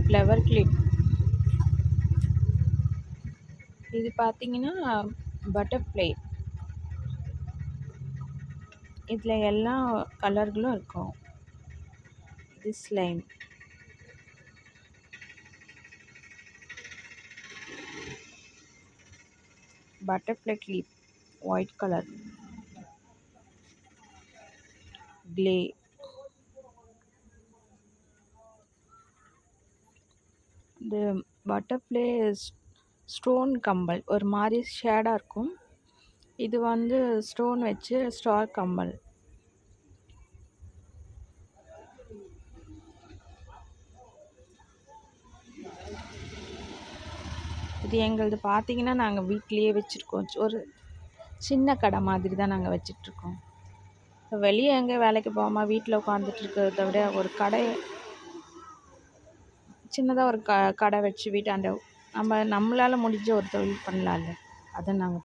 Flower clip. இது பார்த்தீங்கன்னா butterfly. இதில் எல்லா கலர்களும் இருக்கும். இது slime. Butterfly clip white colour. Clay. இந்த பட்டர்ஃப்ளை ஸ்டோன் கம்மல் ஒரு மாதிரி ஷேடாக இருக்கும். இது வந்து ஸ்டோன் வச்சு ஸ்டார் கம்மல். இது எங்களது பார்த்தீங்கன்னா நாங்கள் வீட்லேயே வச்சுருக்கோம். ஒரு சின்ன கடை மாதிரி தான் நாங்கள் வச்சிட்ருக்கோம். வெளியே எங்கே வேலைக்கு போகாமல் வீட்டில் உட்காந்துட்டு இருக்கிறத விட ஒரு கடை, சின்னதாக ஒரு கடை வச்சு வீட்டாண்ட நம்மளால் முடிஞ்ச ஒரு தொழில் பண்ணலாம்ல, அதை நாங்கள்